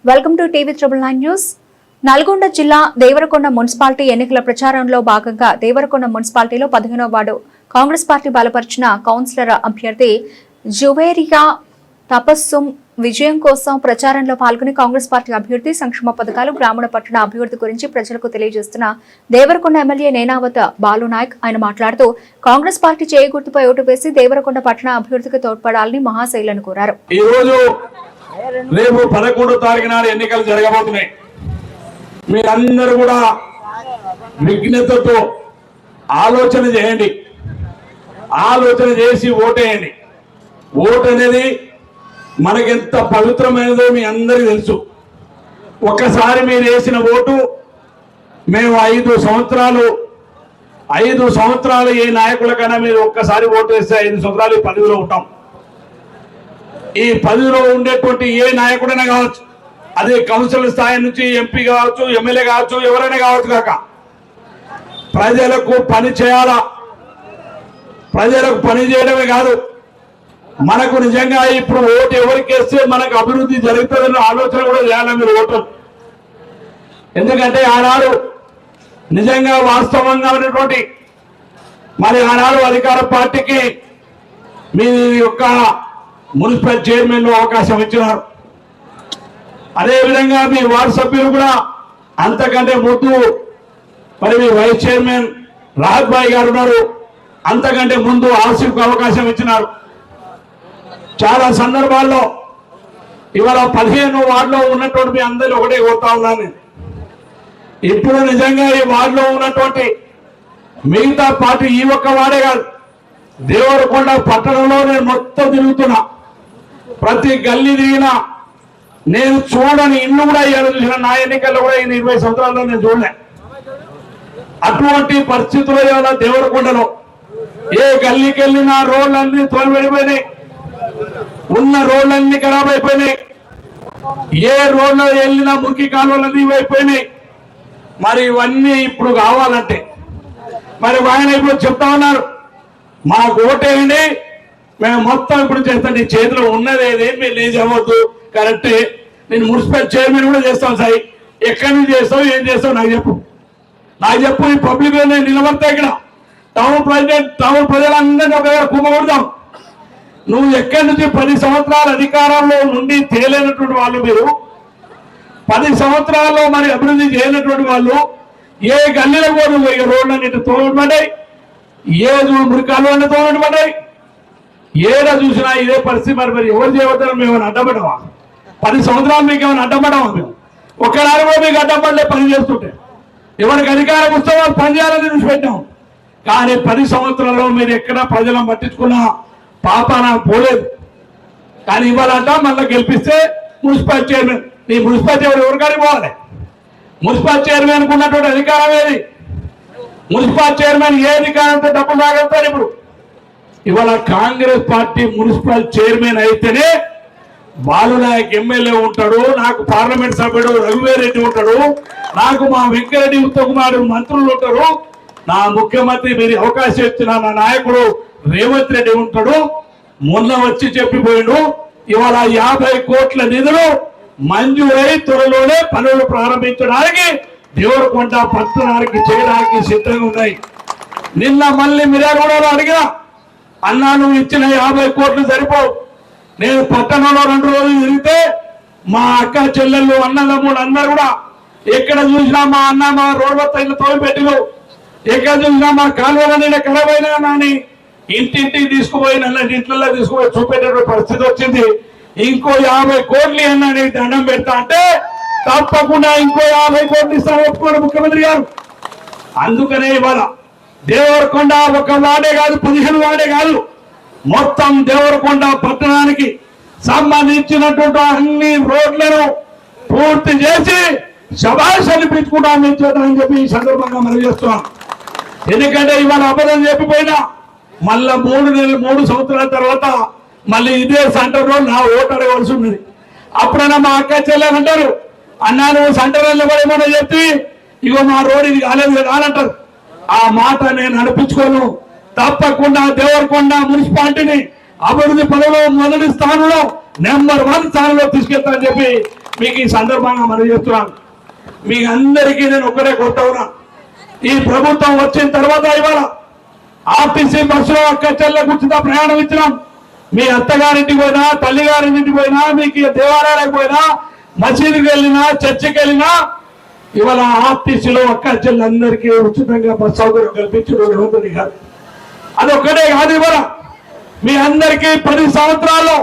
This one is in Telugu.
Welcome to TV 9 news. Nalgonda జిల్లా దేవరకొండ మున్సిపాలిటీ ఎన్నికల ప్రచారంలో భాగంగా దేవరకొండ మున్సిపాలిటీలో 15వ వార్డు కాంగ్రెస్ పార్టీ బలపరిచిన కౌన్సిలర్ అభ్యర్థి జువేరియా తపస్సుం విజయం కోసం ప్రచారంలో పాల్గొని కాంగ్రెస్ పార్టీ అభ్యర్థి సంక్షేమ పథకాలు గ్రామీణ పట్టణ అభివృద్ధి గురించి ప్రజలకు తెలియజేస్తున్న దేవరకొండ ఎమ్మెల్యే నేనావత్ బాలునాయక్ ఆయన మాట్లాడుతూ కాంగ్రెస్ పార్టీ చేయగుర్తుపై ఓటు వేసి దేవరకొండ పట్టణ అభివృద్ధికి తోడ్పడాలని మహాశైలను కోరారు. రేపు 11వ తారీఖు నాడు ఎన్నికలు జరగబోతున్నాయి. మీరందరూ కూడా విజ్ఞతతో ఆలోచన చేయండి, ఆలోచన చేసి ఓటేయండి. ఓటు అనేది మనకెంత పవిత్రమైనదో మీ అందరికీ తెలుసు. ఒక్కసారి మీరు వేసిన ఓటు మేము 5 సంవత్సరాలు ఏ నాయకులకైనా మీరు ఒక్కసారి ఓటు వేస్తే 5 సంవత్సరాలు 10లో ఉంటాం. ఈ 10లో ఉండేటువంటి ఏ నాయకుడైనా కావచ్చు, అదే కౌన్సిలర్ స్థాయి నుంచి ఎంపీ కావచ్చు, ఎమ్మెల్యే కావచ్చు, ఎవరైనా కావచ్చు కాక ప్రజలకు పని చేయాలా. ప్రజలకు పని చేయడమే కాదు, మనకు నిజంగా ఇప్పుడు ఓటు ఎవరికి వేస్తే మనకు అభివృద్ధి జరుగుతుందన్న ఆలోచన కూడా చేయాలి మీరు ఓటు. ఎందుకంటే ఆనాడు నిజంగా వాస్తవంగా ఉన్నటువంటి మరి ఆనాడు అధికార పార్టీకి మీ యొక్క మున్సిపల్ చైర్మన్ అవకాశం ఇచ్చినారు. అదేవిధంగా మీ వార్డు సభ్యులు కూడా అంతకంటే ముందు మరి మీ వైస్ చైర్మన్ రాహత్ భాయ్ గారు ఉన్నారు, అంతకంటే ముందు ఆసిఫ్కు అవకాశం ఇచ్చినారు. చాలా సందర్భాల్లో ఇవాళ 15 వార్డులో ఉన్నటువంటి మీ అందరూ ఒకటే కోరుతా ఉన్నాను. ఇప్పుడు నిజంగా ఈ వార్డులో ఉన్నటువంటి మిగతా పార్టీ ఈ ఒక్క వాడే కాదు, దేవరకొండ పట్టణంలో నేను మొత్తం తిరుగుతున్నా. ప్రతి గల్లీ దిగినా నేను చూడని ఇల్లు కూడా చూసిన నా ఎన్నికల్లో కూడా 20 సంవత్సరాల్లో నేను చూడలే. అటువంటి పరిస్థితుల్లో ఇవాళ దేవరకొండలో ఏ గల్లీకి వెళ్ళినా రోడ్లన్నీ తోలిపెడిపోయినాయి, ఉన్న రోడ్లన్నీ ఖరాబ్ అయిపోయినాయి. ఏ రోడ్లో వెళ్ళినా మురికి కాలువలన్నీ అయిపోయినాయి. మరి ఇవన్నీ ఇప్పుడు కావాలంటే మరి ఆయన ఇప్పుడు చెప్తా ఉన్నారు, మాకు ఓటేయండి, మేము మొత్తం ఇప్పుడు చేస్తాం. నీ చేతిలో ఉన్నది ఏది, మీరు లేజ్ అవ్వద్దు, కరెక్టే. నేను మున్సిపల్ చైర్మన్ కూడా చేస్తాను. సాయి ఎక్కడి నుంచి చేస్తావు, ఏం చేస్తావు నాకు చెప్పు. ఈ పబ్లిక్ నేను నిలబడతా. ఇక్కడ టౌన్ ప్రజలందరినీ ఒక దగ్గర కుమ్మగొడతాం. నువ్వు ఎక్కడి నుంచి 10 సంవత్సరాల అధికారంలో నుండి తేలేనటువంటి వాళ్ళు, మీరు 10 సంవత్సరాల్లో మరి అభివృద్ధి చేయనటువంటి వాళ్ళు ఏ గల్లీలో కూడా నువ్వు ఇక రోడ్లన్నీ తోలబడ్డాయి, ఏ మురికాలు అన్నీ తోలబడ్డాయి, ఏదో చూసినా ఇదే పరిస్థితి. మరి ఎవరు చేయవద్దని మేము ఏమైనా అడ్డపడమా? 10 సంవత్సరాలు మీకు ఏమైనా అడ్డపడమా? మేము ఒక్కనాడు కూడా మీకు అడ్డపడలే. పని చేస్తుంటే ఎవరికి అధికారం వస్తే వాళ్ళు పని చేయాలని చూసి పెట్టాం. కానీ 10 సంవత్సరాల్లో మీరు ఎక్కడ ప్రజలను పట్టించుకున్నా పాపాన పోలేదు. కానీ ఇవాళంట మళ్ళీ గెలిపిస్తే మున్సిపల్ చైర్మన్, నీ మున్సిపల్ చైర్మన్ ఎవరికాడికి పోవాలి? మున్సిపల్ చైర్మన్ ఉన్నటువంటి అధికారం ఏది? మున్సిపల్ చైర్మన్ ఏ అధికారంతో డబ్బులు తాగలుగుతారు? ఇప్పుడు ఇవాళ కాంగ్రెస్ పార్టీ మున్సిపల్ చైర్మన్ అయితేనే బాలునాయక్ ఎమ్మెల్యే ఉంటాడు, నాకు పార్లమెంట్ సభ్యుడు రఘువీరెడ్డి ఉంటాడు, నాకు మా వెంకరెడ్డి ఉత్తమ్ మంత్రులు ఉంటారు, నా ముఖ్యమంత్రి మీరు అవకాశం ఇచ్చిన నా నాయకుడు రేవంత్ రెడ్డి ఉంటాడు. మొన్న వచ్చి చెప్పిపోయాడు, ఇవాళ 50 కోట్ల నిధులు మంజూరై త్వరలోనే పనులు ప్రారంభించడానికి దేవరకొండ పట్టణానికి చేయడానికి సిద్ధంగా ఉన్నాయి. నిన్న మళ్ళీ మిర్యాలగూడలో అడిగినా, అన్నా నువ్వు ఇచ్చిన 50 కోట్లు సరిపోవు. నేను పట్టణంలో 2 రోజులు తిరిగితే మా అక్క చెల్లెళ్ళు అన్నదమ్ముడు అందరూ కూడా ఎక్కడ చూసినా మా అన్న మా రోడ్ మొత్తం ఇల్లు తోలిపెట్టిను, ఎక్కడ చూసినా మా కాలువలన్నీ ఖరాబ్ అయినా అని ఇంటింటికి తీసుకుపోయిన ఇంట్లో తీసుకుపోయి చూపెట్టే పరిస్థితి వచ్చింది. ఇంకో 50 కోట్లు అన్నా నీకు దండం పెడతా అంటే తప్పకుండా ఇంకో 50 కోట్లు ఇస్తాను ఒప్పుకోరు ముఖ్యమంత్రి గారు. అందుకనే ఇవాళ దేవరకొండ ఒక వాడే కాదు, 15 వాడే కాదు, మొత్తం దేవరకొండ పట్టణానికి సంబంధించినటువంటి అన్ని రోడ్లను పూర్తి చేసి శభాష్ అనిపించుకుంటామని చెప్పి ఈ సందర్భంగా మనం చేస్తున్నాం. ఎందుకంటే ఇవాళ అబద్ధం చెప్పిపోయినా మళ్ళా 3 సంవత్సరాల తర్వాత మళ్ళీ ఇదే సెంటర్లో నా ఓటు అడగవలసి ఉన్నది. అప్పుడైనా మా అక్క చెల్లెలు అంటారు, అన్నా నువ్వు సెంటర్లో కూడా ఏమన్నా చెప్పి ఇగో మా రోడ్ ఇది కాలేదు కాదంటారు. ఆ మాట నేను అనిపించుకోను. తప్పకుండా దేవరకొండ మున్సిపాలిటీని అభివృద్ధి పనుల్లో మొదటి స్థానంలో నెంబర్ 1 స్థానంలో తీసుకెళ్తానని చెప్పి మీకు ఈ సందర్భంగా మనం చేస్తున్నాను. మీ అందరికీ నేను ఒకటే కొడతా ఉన్నా, ఈ ప్రభుత్వం వచ్చిన తర్వాత ఇవాళ ఆర్టీసీ బస్సులో అక్క చెల్లె ఉచిత ప్రయాణం ఇచ్చినాం. మీ అత్తగారింటికి పోయినా, తల్లిగారింటికి పోయినా, మీకు దేవాలయాలకు పోయినా, మసీదుకి వెళ్ళినా, చర్చికి వెళ్ళినా ఇవాళ ఆర్టీసీలో అక్క చెల్లెందరికీ ఉచితంగా బస్ సౌకర్యం కల్పించడం జరుగుతుంది కాదు. అదొక్కటే కాదు, ఇవాళ మీ అందరికీ 10 సంవత్సరాల్లో